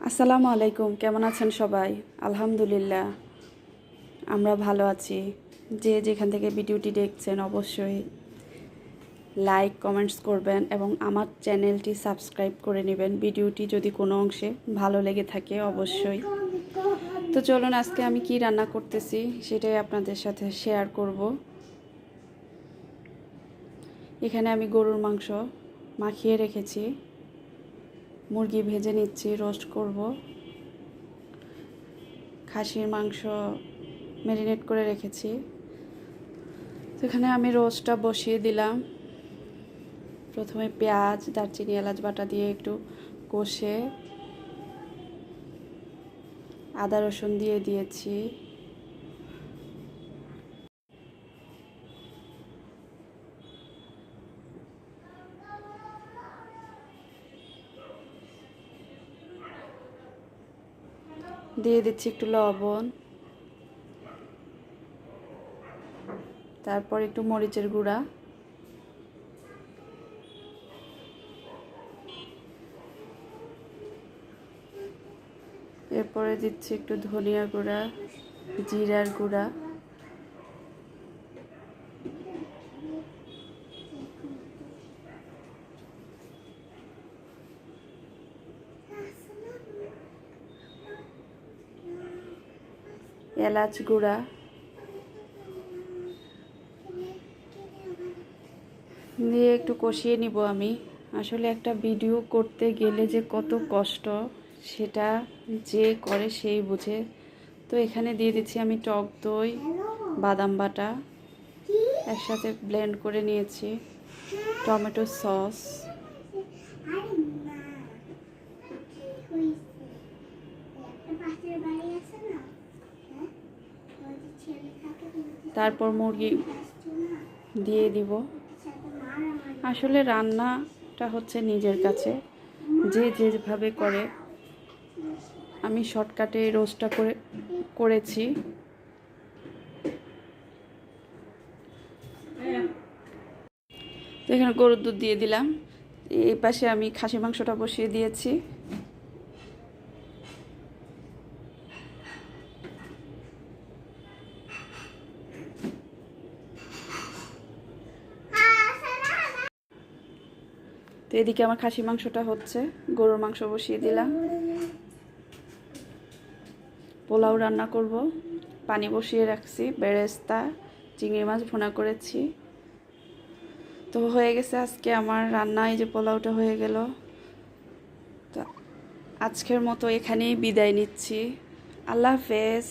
আসসালামু আলাইকুম, কেমন আছেন সবাই? আলহামদুলিল্লাহ আমরা ভালো আছি। যে যেখান থেকে ভিডিওটি দেখছেন অবশ্যই লাইক কমেন্টস করবেন এবং আমার চ্যানেলটি সাবস্ক্রাইব করে নেবেন ভিডিওটি যদি কোনো অংশে ভালো লেগে থাকে অবশ্যই। তো চলুন আজকে আমি কি রান্না করতেছি সেটাই আপনাদের সাথে শেয়ার করব। এখানে আমি গরুর মাংস মাখিয়ে রেখেছি, মুরগি ভেজে নিচ্ছি, রোস্ট করব। খাসির মাংস ম্যারিনেট করে রেখেছি। তো এখানে আমি রোস্টটা বসিয়ে দিলাম। প্রথমে পেঁয়াজ, দারচিনি, এলাচ বাটা দিয়ে একটু কষে আদা রসুন দিয়ে দিয়েছি। দিয়ে দিচ্ছি একটু লবণ, তারপর একটু মরিচের গুঁড়া, এরপরে দিচ্ছি একটু ধনিয়া গুঁড়া, জিরার গুঁড়া, এলাচ গুঁড়া, দিয়ে একটু কষিয়ে নিব। আমি আসলে একটা ভিডিও করতে গেলে যে কত কষ্ট সেটা যে করে সেই বুঝে। তো এখানে দিয়ে দিচ্ছি আমি টক দই, বাদাম বাটা একসাথে ব্লেন্ড করে নিয়েছি, টমেটো সস, তারপর মুরগি দিয়ে দিব। আসলে রান্নাটা হচ্ছে নিজের কাছে, যে যেভাবে করে। আমি শর্টকাটে রোস্টটা করেছি। তো এখানে গরুর দুধ দিয়ে দিলাম। এই পাশে আমি খাসি মাংসটা বসিয়ে দিয়েছি। তো এদিকে আমার খাসি মাংসটা হচ্ছে, গরুর মাংস বসিয়ে দিলাম। পোলাও রান্না করব, পানি বসিয়ে রাখছি, বেরেস্তা চিংড়ি মাছ ভুনা করেছি। তো হয়ে গেছে আজকে আমার রান্না। এই যে পোলাওটা হয়ে গেল। তো আজকের মতো এখানেই বিদায় নিচ্ছি। আল্লাহ হাফেজ।